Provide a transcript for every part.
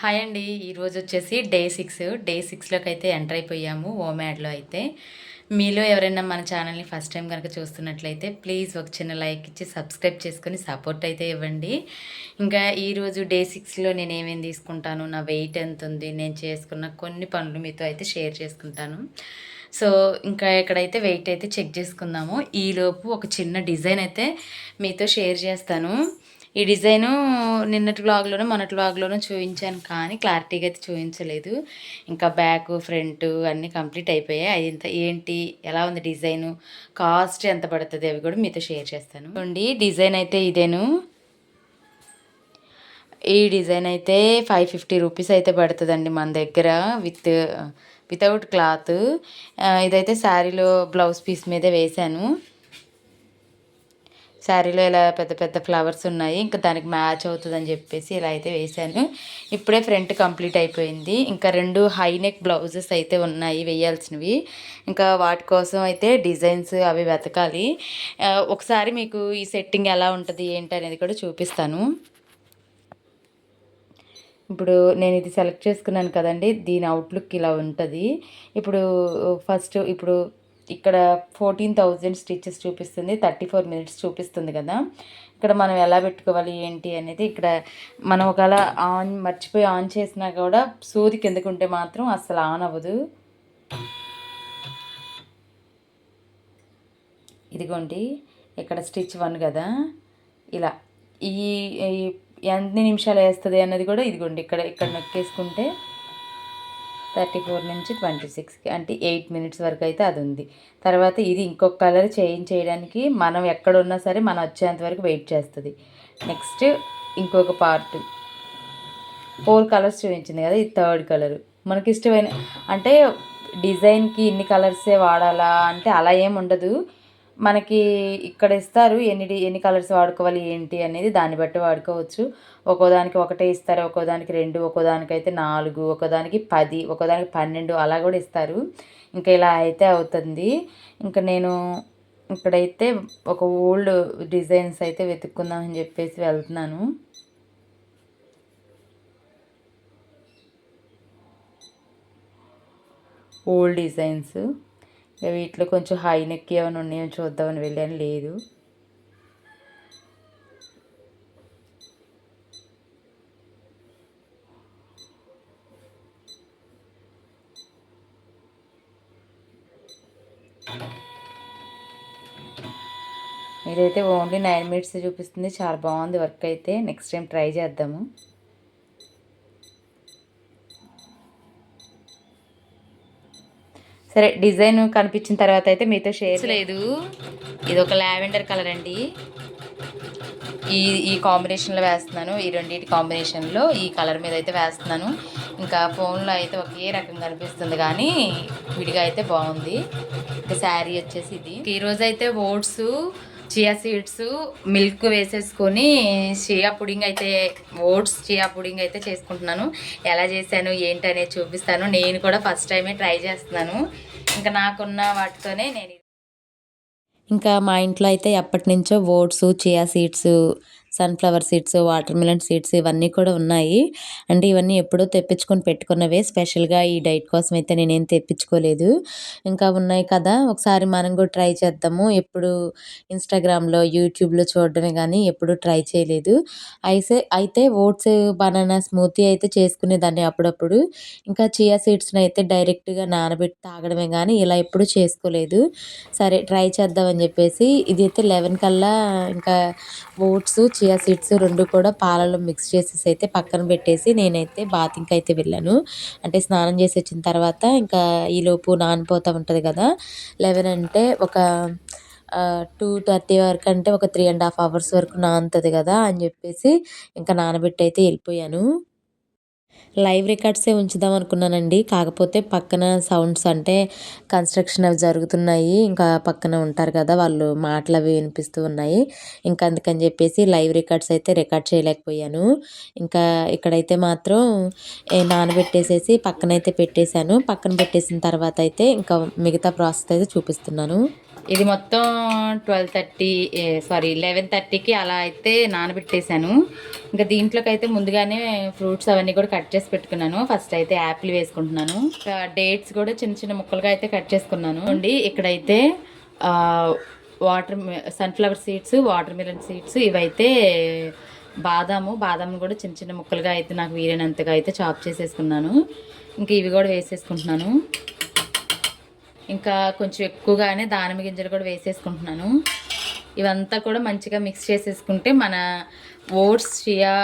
Hi అండి. ఈరోజు వచ్చేసి డే 6లోకి అయితే ఎంటర్ అయిపోయాము ఓమాడ్లో అయితే. మీలో ఎవరైనా మన ఛానల్ని ఫస్ట్ టైం కనుక చూస్తున్నట్లయితే ప్లీజ్ ఒక చిన్న లైక్ ఇచ్చి సబ్స్క్రైబ్ చేసుకొని సపోర్ట్ అయితే ఇవ్వండి. ఇంకా ఈరోజు డే 6లో నేను ఏమేమి తీసుకుంటాను, నా వెయిట్ ఎంత ఉంది, నేను చేసుకున్న కొన్ని పనులు మీతో అయితే షేర్ చేసుకుంటాను. సో ఇంకా ఇక్కడైతే వెయిట్ అయితే చెక్ చేసుకుందాము. ఈలోపు ఒక చిన్న డిజైన్ అయితే మీతో షేర్ చేస్తాను. ఈ డిజైను నిన్నటి వ్లాగ్‌లోనో, మొన్నటి వ్లాగ్‌లోనో చూయించాను కానీ క్లారిటీగా అయితే చూయించలేదు. ఇంకా బ్యాకు, ఫ్రంటు అన్నీ కంప్లీట్ అయిపోయాయి. అయింత ఏంటి, ఎలా ఉంది డిజైను, కాస్ట్ ఎంత పడతది అవి కూడా మీతో షేర్ చేస్తాను. చూడండి డిజైన్ అయితే ఇదేను. ఈ డిజైన్ అయితే 550 రూపీస్ అయితే పడుతుందండి మన దగ్గర వితౌట్ క్లాత్. ఇదైతే శారీలో బ్లౌజ్ పీస్ మీదే వేశాను. శారీలో ఇలా పెద్ద పెద్ద ఫ్లవర్స్ ఉన్నాయి, ఇంకా దానికి మ్యాచ్ అవుతుందని చెప్పేసి ఇలా అయితే వేశాను. ఇప్పుడే ఫ్రంట్ కంప్లీట్ అయిపోయింది. ఇంకా 2 హై నెక్ బ్లౌజెస్ అయితే ఉన్నాయి వేయాల్సినవి. ఇంకా వాటి కోసం అయితే డిజైన్స్ అవి వెతకాలి. ఒకసారి మీకు ఈ సెట్టింగ్ ఎలా ఉంటుంది ఏంటి అనేది కూడా చూపిస్తాను. ఇప్పుడు నేను ఇది సెలెక్ట్ చేసుకున్నాను కదండి, దీని అవుట్లుక్ ఇలా ఉంటుంది. ఇప్పుడు ఇక్కడ 14,000 స్టిచెస్ చూపిస్తుంది, 34 మినిట్స్ చూపిస్తుంది కదా. ఇక్కడ మనం ఎలా పెట్టుకోవాలి ఏంటి అనేది, ఇక్కడ మనం ఒకవేళ మర్చిపోయి ఆన్ చేసినా కూడా సూది కిందకు ఉంటే మాత్రం అస్సలు ఆన్ అవ్వదు. ఇదిగోండి ఇక్కడ స్టిచ్ 1 కదా, ఇలా ఈ ఎన్ని నిమిషాలు వేస్తుంది అన్నది కూడా ఇదిగోండి ఇక్కడ ఇక్కడ నొక్కేసుకుంటే 34 నుంచి 26కి అంటే 8 మినిట్స్ వరకు అయితే అది ఉంది. తర్వాత ఇది ఇంకొక కలర్ చేంజ్ చేయడానికి మనం ఎక్కడ ఉన్నా సరే మనం వచ్చేంత వరకు వెయిట్ చేస్తుంది. నెక్స్ట్ ఇంకొక పార్ట్ 4 కలర్స్ చూపించింది కదా, ఇది 3rd కలరు. మనకి ఇష్టమైన అంటే డిజైన్కి ఇన్ని కలర్సే వాడాలా అంటే అలా ఏం ఉండదు. మనకి ఇక్కడ ఇస్తారు ఎన్ని కలర్స్ వాడుకోవాలి ఏంటి అనేది, దాన్ని బట్టి వాడుకోవచ్చు. ఒక్కోదానికి ఒకటే ఇస్తారు, ఒక్కోదానికి 2, ఒక్కోదానికైతే 4, ఒక్కోదానికి 10, ఒక్కోదానికి 12 అలా కూడా ఇస్తారు. ఇంకా ఇలా అయితే అవుతుంది. ఇంకా నేను ఇక్కడైతే ఒక ఓల్డ్ డిజైన్స్ అయితే వెతుక్కుందామని చెప్పేసి వెళ్తున్నాను. ఓల్డ్ డిజైన్స్ వీటిలో కొంచెం హై నెక్ ఏమైనా ఉన్నాయో చూద్దామని వెళ్ళాను, లేదు. ఇదైతే ఓన్లీ 9 మినిట్స్ చూపిస్తుంది. చాలా బాగుంది వర్క్ అయితే. నెక్స్ట్ టైం ట్రై చేద్దాము. సరే డిజైన్ కనిపించిన తర్వాత అయితే మీతో షేర్ లేదు. ఇది ఒక లావెండర్ కలర్ అండి. ఈ కాంబినేషన్లో వేస్తున్నాను. ఈ రెండింటి కాంబినేషన్లో ఈ కలర్ మీద అయితే వేస్తున్నాను. ఇంకా ఫోన్లో అయితే ఒకే రకంగా కనిపిస్తుంది కానీ విడిగా అయితే బాగుంది. ఇంకా శారీ వచ్చేసి ఇది. ఈరోజు అయితే ఓట్స్, చియా సీడ్స్, మిల్క్ వేసేసుకొని ఓట్స్ చియా పుడింగ్ అయితే చేసుకుంటున్నాను. ఎలా చేశాను ఏంటి అనేది చూపిస్తాను. నేను కూడా ఫస్ట్ టైమే ట్రై చేస్తున్నాను. ఇంకా నాకున్న వాటితోనే ఇంకా మా ఇంట్లో అయితే ఎప్పటి నుంచో oats, chia seeds, sunflower seeds, watermelon seeds ఇవన్నీ కూడా ఉన్నాయి. అంటే ఇవన్నీ ఎప్పుడో తెప్పించుకొని పెట్టుకున్నవే. స్పెషల్గా ఈ డైట్ కోసం అయితే నేనేం తెప్పించుకోలేదు. ఇంకా ఉన్నాయి కదా, ఒకసారి మనం కూడా ట్రై చేద్దాము. ఎప్పుడు ఇన్స్టాగ్రామ్లో, యూట్యూబ్లో చూడడమే కానీ ఎప్పుడు ట్రై చేయలేదు. అయితే ఓట్స్ బనానా స్మూతీ అయితే చేసుకునేదాన్ని అప్పుడప్పుడు. ఇంకా చియా సీడ్స్ని అయితే డైరెక్ట్గా నానబెట్టి తాగడమే కానీ ఇలా ఎప్పుడు చేసుకోలేదు. సరే ట్రై చేద్దామని చెప్పేసి ఇది అయితే 11 కల్లా ఇంకా ఓట్స్, చియా సీడ్స్ 2 కూడా పాలలో మిక్స్ చేసేసి అయితే పక్కన పెట్టేసి నేనైతే బాతింగ్కి అయితే వెళ్ళాను. అంటే స్నానం చేసి వచ్చిన తర్వాత ఇంకా ఈలోపు నానిపోతూ ఉంటుంది కదా. 11 అంటే ఒక 2:30 వరకు, అంటే ఒక 3.5 అవర్స్ వరకు నానుతుంది కదా అని చెప్పేసి ఇంకా నానబెట్టి అయితే వెళ్ళిపోయాను. లైవ్ రికార్డ్సే ఉంచుదాం అనుకున్నానండి. కాకపోతే పక్కన సౌండ్స్ అంటే కన్స్ట్రక్షన్ అవి జరుగుతున్నాయి. ఇంకా పక్కన ఉంటారు కదా, వాళ్ళు మాటలు అవి వినిపిస్తూ ఉన్నాయి. ఇంకా అందుకని చెప్పేసి లైవ్ రికార్డ్స్ అయితే రికార్డ్ చేయలేకపోయాను. ఇంకా ఇక్కడైతే మాత్రం నానబెట్టేసేసి పక్కనైతే పెట్టేశాను. పక్కన పెట్టేసిన తర్వాత అయితే ఇంకా మిగతా ప్రాసెస్ అయితే చూపిస్తున్నాను. ఇది మొత్తం 11:30కి అలా అయితే నానబెట్టేశాను. ఇంకా దీంట్లోకి అయితే ముందుగానే ఫ్రూట్స్ అవన్నీ కూడా కట్ చేసి పెట్టుకున్నాను. ఫస్ట్ అయితే యాపిల్ వేసుకుంటున్నాను. డేట్స్ కూడా చిన్న చిన్న ముక్కలుగా అయితే కట్ చేసుకున్నాను అండి. ఇక్కడైతే sunflower seeds, watermelon seeds, ఇవైతే బాదాం కూడా చిన్న చిన్న ముక్కలుగా అయితే నాకు వీలైనంతగా అయితే చాప్ చేసేసుకున్నాను. ఇంకా ఇవి కూడా వేసేసుకుంటున్నాను. ఇంకా కొంచెం ఎక్కువగానే దానిమ్మ గింజలు కూడా వేసేసుకుంటున్నాను. ఇవంతా కూడా మంచిగా మిక్స్ చేసేసుకుంటే మన ఓట్స్ చియా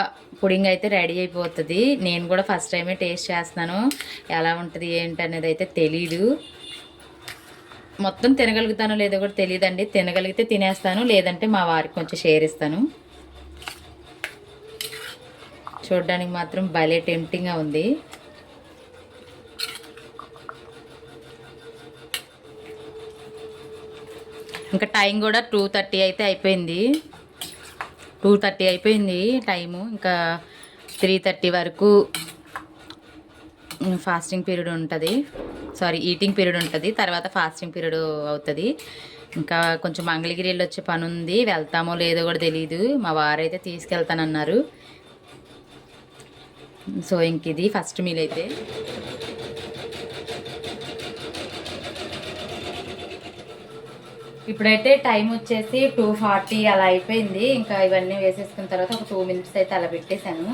పుడింగ్ అయితే రెడీ అయిపోతుంది. నేను కూడా ఫస్ట్ టైమే టేస్ట్ చేస్తున్నాను, ఎలా ఉంటుంది ఏంటి అనేది అయితే తెలీదు. మొత్తం తినగలుగుతానో లేదో కూడా తెలియదండి. తినగలిగితే తినేస్తాను, లేదంటే మా వారికి కొంచెం షేర్ ఇస్తాను. చూడడానికి మాత్రం భలే టెంప్టింగ్గా ఉంది. ఇంకా టైం కూడా 2:30 అయితే అయిపోయింది. 2:30 అయిపోయింది టైము. ఇంకా 3:30 వరకు ఫాస్టింగ్ పీరియడ్ ఉంటుంది, ఈటింగ్ పీరియడ్ ఉంటుంది. తర్వాత ఫాస్టింగ్ పీరియడ్ అవుతుంది. ఇంకా కొంచెం మంగళగిరి వెళ్ళి వచ్చే పని ఉంది, వెళ్తామో లేదో కూడా తెలియదు. మా వారైతే తీసుకెళ్తానన్నారు. సో ఇంక ఇది ఫస్ట్ మీల్ అయితే. ఇప్పుడైతే టైం వచ్చేసి 2:40 అలా అయిపోయింది. ఇంకా ఇవన్నీ వేసేసుకున్న తర్వాత ఒక 2 మినిట్స్ అయితే అలా పెట్టేశాను.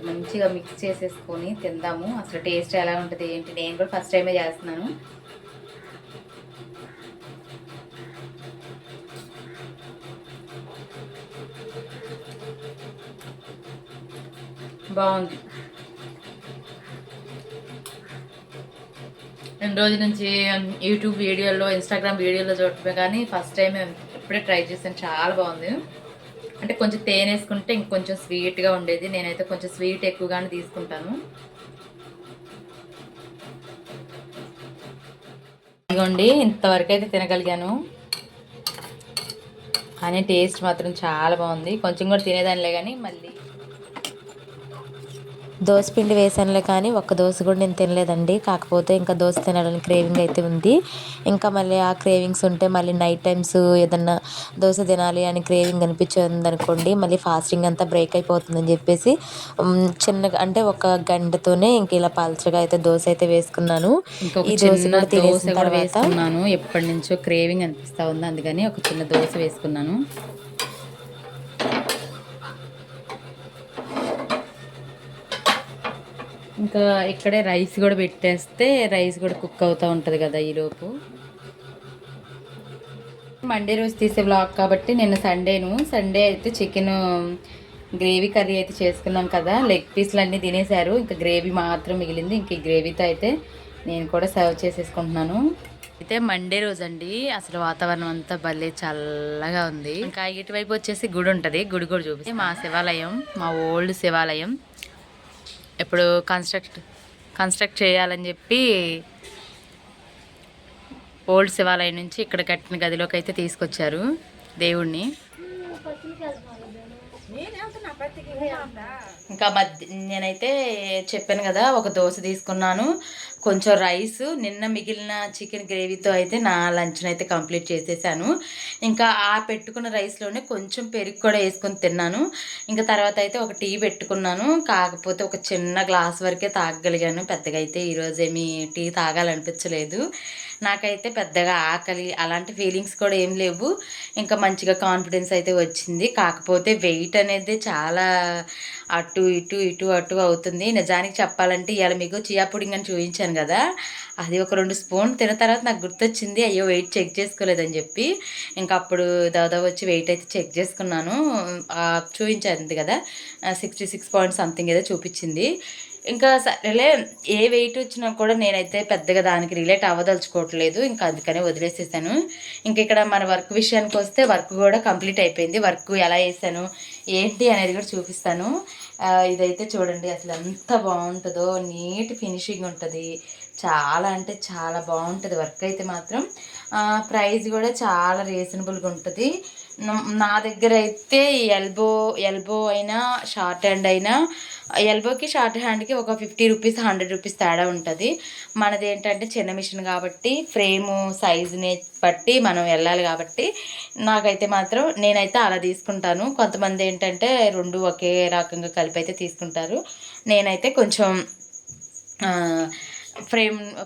మంచిగా మిక్స్ చేసేసుకొని తిందాము. అసలు టేస్ట్ ఎలా ఉంటుంది ఏంటి, నేను కూడా ఫస్ట్ టైమే చేస్తున్నాను. బాగుంది. 2 రోజుల నుంచి యూట్యూబ్ వీడియోల్లో, ఇన్స్టాగ్రామ్ వీడియోలో చూడటమే కానీ ఫస్ట్ టైం ఇప్పుడే ట్రై చేశాను. చాలా బాగుంది. అంటే కొంచెం తేనె వేసుకుంటే ఇంకొంచెం స్వీట్గా ఉండేది. నేనైతే కొంచెం స్వీట్ ఎక్కువగానే తీసుకుంటాను. ఇదిగోండి, ఇంతవరకు అయితే తినగలిగాను. కానీ టేస్ట్ మాత్రం చాలా బాగుంది. కొంచెం కూడా తినేదానిలే కానీ మళ్ళీ దోశ పిండి వేసానులే కానీ ఒక్క దోశ కూడా నేను తినలేదండి. కాకపోతే ఇంకా దోశ తినాలని క్రేవింగ్ అయితే ఉంది. ఇంకా మళ్ళీ ఆ క్రేవింగ్స్ ఉంటే మళ్ళీ నైట్ టైమ్స్ ఏదన్నా దోశ తినాలి అని క్రేవింగ్ అనిపించింది అనుకోండి, మళ్ళీ ఫాస్టింగ్ అంతా బ్రేక్ అయిపోతుందని చెప్పేసి చిన్నగా అంటే ఒక గంటతోనే ఇంక ఇలా పల్చగా అయితే దోశ అయితే వేసుకున్నాను. ఇంకొక ఈ దోశ చిన్న కూడా తినేసిన తర్వాత వేసుకున్నాను. ఎప్పటి నుంచో క్రేవింగ్ అనిపిస్తూ ఉంది, అందుకని ఒక చిన్న దోశ వేసుకున్నాను. ఇంకా ఇక్కడే రైస్ కూడా పెట్టేస్తే రైస్ కూడా కుక్ అవుతూ ఉంటుంది కదా ఈలోపు. మండే రోజు తీసే వ్లాగ్ కాబట్టి నిన్న సండే అయితే చికెన్ గ్రేవీ కర్రీ అయితే చేసుకున్నాం కదా. లెగ్ పీస్లు అన్నీ తినేశారు, ఇంకా గ్రేవీ మాత్రం మిగిలింది. ఇంక ఈ గ్రేవీతో అయితే నేను కూడా సర్వ్ చేసేసుకుంటున్నాను. అయితే మండే రోజు అండి, అసలు వాతావరణం అంతా భలే చల్లగా ఉంది. ఇంకా ఇటువైపు వచ్చేసి గుడి ఉంటుంది, గుడి కూడా చూపిస్తే మా శివాలయం, మా ఓల్డ్ శివాలయం. ఇప్పుడు కన్స్ట్రక్ట్ చేయాలని చెప్పి ఓల్డ్ శివాలయం నుంచి ఇక్కడ కట్టిన గదిలోకి అయితే తీసుకొచ్చారు దేవుణ్ణి. ఇంకా నేనైతే చెప్పాను కదా, ఒక దోశ తీసుకున్నాను, కొంచెం రైస్, నిన్న మిగిలిన చికెన్ గ్రేవీతో అయితే నా లంచ్ని అయితే కంప్లీట్ చేసేసాను. ఇంకా ఆ పెట్టుకున్న రైస్లోనే కొంచెం పెరుగు కూడా వేసుకొని తిన్నాను. ఇంకా తర్వాత అయితే ఒక టీ పెట్టుకున్నాను, కాకపోతే ఒక చిన్న గ్లాస్ వరకే తాగగలిగాను. పెద్దగా అయితే ఈరోజు ఏమీ టీ తాగాలనిపించలేదు. నాకైతే పెద్దగా ఆకలి అలాంటి ఫీలింగ్స్ కూడా ఏం లేవు. ఇంకా మంచిగా కాన్ఫిడెన్స్ అయితే వచ్చింది. కాకపోతే వెయిట్ అనేది చాలా అటు ఇటు అవుతుంది. నిజానికి చెప్పాలంటే ఇవాళ మీకు చియా పుడింగ్ అని చూపించాను కదా, అది ఒక 2 స్పూన్ తిన్న తర్వాత నాకు గుర్తొచ్చింది, అయ్యో వెయిట్ చెక్ చేసుకోలేదని చెప్పి. ఇంకా అప్పుడు దాదాపు వచ్చి వెయిట్ అయితే చెక్ చేసుకున్నాను. చూపించింది కదా, 66 పాయింట్ సంథింగ్ ఏదో చూపించింది. ఇంకా సరేలే, ఏ వెయిట్ వచ్చినా కూడా నేనైతే పెద్దగా దానికి రిలేట్ అవ్వదలుచుకోవట్లేదు, ఇంకా అందుకనే వదిలేసేసాను. ఇంక ఇక్కడ మన వర్క్ విషయానికి వస్తే వర్క్ కూడా కంప్లీట్ అయిపోయింది. వర్క్ ఎలా వేసాను ఏంటి అనేది కూడా చూపిస్తాను. ఇదైతే చూడండి, అసలు ఎంత బాగుంటుందో, నీట్ ఫినిషింగ్ ఉంటుంది. చాలా అంటే చాలా బాగుంటుంది వర్క్ అయితే మాత్రం. ప్రైస్ కూడా చాలా రీజనబుల్గా ఉంటుంది. నా దగ్గర అయితే ఎల్బో అయినా షార్ట్ హ్యాండ్ అయినా ఎల్బోకి షార్ట్ హ్యాండ్కి ఒక 50 రూపీస్ 100 రూపీస్ తేడా ఉంటుంది. మనది ఏంటంటే చిన్న మిషన్ కాబట్టి ఫ్రేము సైజుని బట్టి మనం వెళ్ళాలి కాబట్టి నాకైతే మాత్రం నేనైతే అలా తీసుకుంటాను. కొంతమంది ఏంటంటే రెండు ఒకే రకంగా కలిపి అయితే తీసుకుంటారు. నేనైతే కొంచెం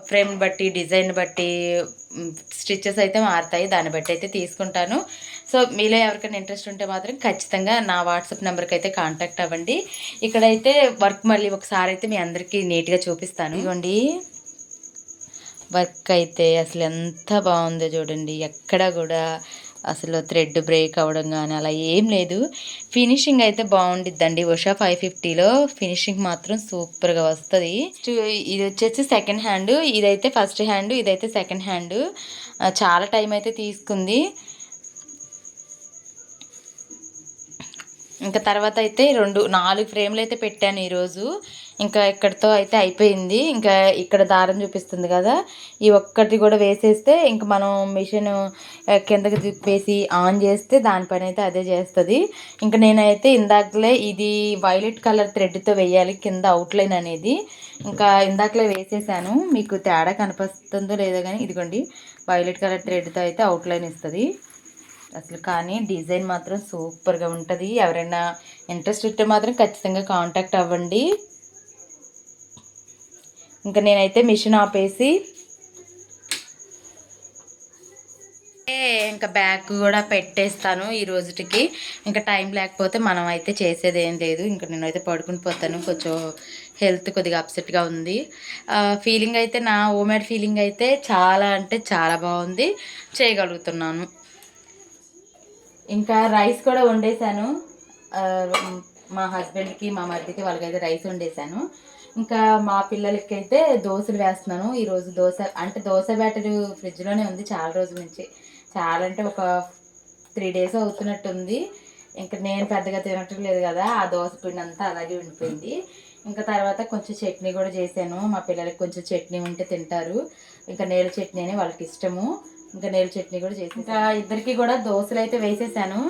ఫ్రేమ్ బట్టి డిజైన్ బట్టి స్టిచ్చెస్ అయితే మారుతాయి, దాన్ని బట్టి అయితే తీసుకుంటాను. సో మీలో ఎవరికైనా ఇంట్రెస్ట్ ఉంటే మాత్రం ఖచ్చితంగా నా వాట్సాప్ నెంబర్కి అయితే కాంటాక్ట్ అవ్వండి. ఇక్కడైతే వర్క్ మళ్ళీ ఒకసారి అయితే మీ అందరికీ నీట్గా చూపిస్తాను. ఇదిగోండి వర్క్ అయితే అసలు ఎంత బాగుందో చూడండి. ఎక్కడ కూడా అసలు థ్రెడ్ బ్రేక్ అవ్వడం కానీ అలా ఏం లేదు. ఫినిషింగ్ అయితే బాగుండిద్దండి. ఉషా 550లో ఫినిషింగ్ మాత్రం సూపర్గా వస్తుంది. ఇది వచ్చేసి సెకండ్ హ్యాండ్, ఇదైతే ఫస్ట్ హ్యాండ్, ఇదైతే సెకండ్ హ్యాండ్. చాలా టైం అయితే తీసుకుంది. ఇంకా తర్వాత అయితే 4 ఫ్రేమ్లు అయితే పెట్టాను ఈరోజు. ఇంకా ఇక్కడితో అయితే అయిపోయింది. ఇంకా ఇక్కడ దారం చూపిస్తుంది కదా, ఈ ఒక్కటి కూడా వేసేస్తే ఇంక మనం మిషన్ కిందకి తిప్పేసి ఆన్ చేస్తే దానిపైన అయితే అదే చేస్తుంది. ఇంకా నేనైతే ఇందాకలే ఇది వైలెట్ కలర్ థ్రెడ్తో వేయాలి కింద అవుట్లైన్ అనేది. ఇంకా ఇందాకలే వేసేసాను. మీకు తేడా కనిపిస్తుందో లేదో కానీ ఇదిగోండి వైలెట్ కలర్ థ్రెడ్తో అయితే అవుట్లైన్ ఇస్తుంది అసలు. కానీ డిజైన్ మాత్రం సూపర్గా ఉంటుంది. ఎవరైనా ఇంట్రెస్ట్ ఉంటే మాత్రం ఖచ్చితంగా కాంటాక్ట్ అవ్వండి. ఇంకా నేనైతే మిషన్ ఆపేసి ఇంకా బ్యాగ్ కూడా పెట్టేస్తాను ఈ రోజుకి. ఇంకా టైం లేకపోతే మనం అయితే చేసేది ఏం లేదు. ఇంకా నేనైతే పడుకుని పోతాను. కొంచెం హెల్త్ కొద్దిగా అప్సెట్గా ఉంది. ఫీలింగ్ అయితే నా హోమ్మేడ్ ఫీలింగ్ అయితే చాలా అంటే చాలా బాగుంది, చేయగలుగుతున్నాను. ఇంకా రైస్ కూడా వండేసాను. మా హస్బెండ్కి మా మరిదికి వాళ్ళకైతే రైస్ వండేసాను. ఇంకా మా పిల్లలకి అయితే దోశలు వేస్తున్నాను ఈరోజు. దోశ బ్యాటర్ ఫ్రిడ్జ్లోనే ఉంది చాలా రోజుల నుంచి. చాలా అంటే ఒక 3 డేస్ అవుతున్నట్టుంది. ఇంకా నేను పెద్దగా తినట్లేదు కదా, ఆ దోశ పిండి అంతా అలాగే ఉండిపోయింది. ఇంకా తర్వాత కొంచెం చట్నీ కూడా చేశాను. మా పిల్లలకి కొంచెం చట్నీ ఉంటే తింటారు. ఇంకా నేల చట్నీ అని వాళ్ళకి ఇష్టము. ఇంకా నేల చట్నీ కూడా చేసి ఇంకా ఇద్దరికి కూడా దోశలు అయితే వేసేసాను.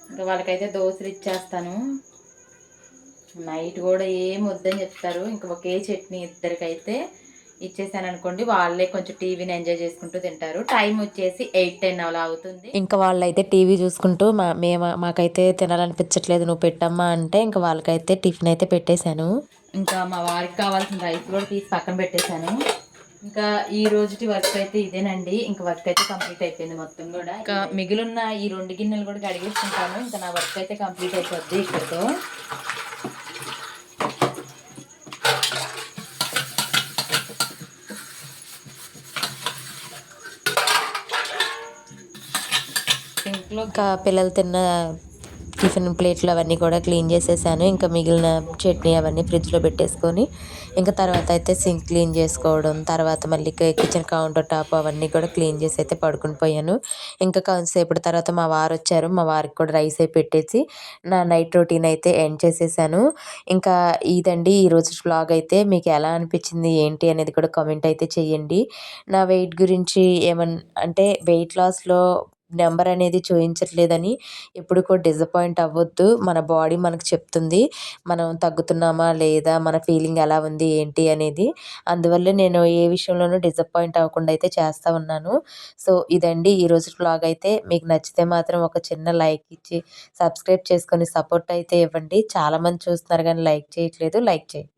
ఇంకా వాళ్ళకైతే దోశలు ఇచ్చేస్తాను. నైట్ కూడా ఏం వద్దని చెప్తారు. ఇంకా ఒకే చట్నీ ఇద్దరికైతే ఇచ్చేసాను అనుకోండి, వాళ్ళే కొంచెం టీవీని ఎంజాయ్ చేసుకుంటూ తింటారు. టైం వచ్చేసి 8-10 అలా అవుతుంది. ఇంకా వాళ్ళైతే టీవీ చూసుకుంటూ మాకైతే తినాలనిపించట్లేదు నువ్వు పెట్టమ్మా అంటే ఇంకా వాళ్ళకైతే టిఫిన్ అయితే పెట్టేశాను. ఇంకా మా వారికి కావాల్సిన రైస్ కూడా తీసి పక్కన పెట్టేశాను. ఇంకా ఈ రోజుటి వర్క్ అయితే ఇదేనండి. ఇంకా వర్క్ అయితే కంప్లీట్ అయిపోయింది మొత్తం కూడా. ఇంకా మిగిలిన ఈ 2 గిన్నెలు కూడా కడిగేసుకుంటాను. ఇంకా నా వర్క్ అయితే కంప్లీట్ అయిపోద్ది ఇక్కడితో. ఇంకా పిల్లలు తిన్న టిఫిన్ ప్లేట్లు అవన్నీ కూడా క్లీన్ చేసేసాను. ఇంకా మిగిలిన చట్నీ అవన్నీ ఫ్రిడ్జ్లో పెట్టేసుకొని ఇంకా తర్వాత అయితే సింక్ క్లీన్ చేసుకోవడం, తర్వాత మళ్ళీ కిచెన్ కౌంటర్ టాప్ అవన్నీ కూడా క్లీన్ చేసి అయితే పడుకుని పోయాను. ఇంకా కొంతసేపటి తర్వాత మా వారు వచ్చారు. మా వారికి కూడా రైస్ అయి పెట్టేసి నా నైట్ రొటీన్ అయితే ఎండ్ చేసేసాను. ఇంకా ఇదండి ఈరోజు వ్లాగ్ అయితే. మీకు ఎలా అనిపించింది ఏంటి అనేది కూడా కామెంట్ అయితే చేయండి. నా వెయిట్ గురించి అంటే వెయిట్ లాస్లో నెంబర్ అనేది చూపించట్లేదని ఎప్పుడు కూడా డిసప్పాయింట్ అవ్వద్దు. మన బాడీ మనకు చెప్తుంది మనం తగ్గుతున్నామా లేదా, మన ఫీలింగ్ ఎలా ఉంది ఏంటి అనేది. అందువల్ల నేను ఏ విషయంలోనూ డిసప్పాయింట్ అవ్వకుండా అయితే చేస్తూ ఉన్నాను. సో ఇదండి ఈరోజు వ్లాగ్ అయితే. మీకు నచ్చితే మాత్రం ఒక చిన్న లైక్ ఇచ్చి సబ్స్క్రైబ్ చేసుకొని సపోర్ట్ అయితే ఇవ్వండి. చాలామంది చూస్తున్నారు కానీ లైక్ చేయట్లేదు. లైక్ చేయండి.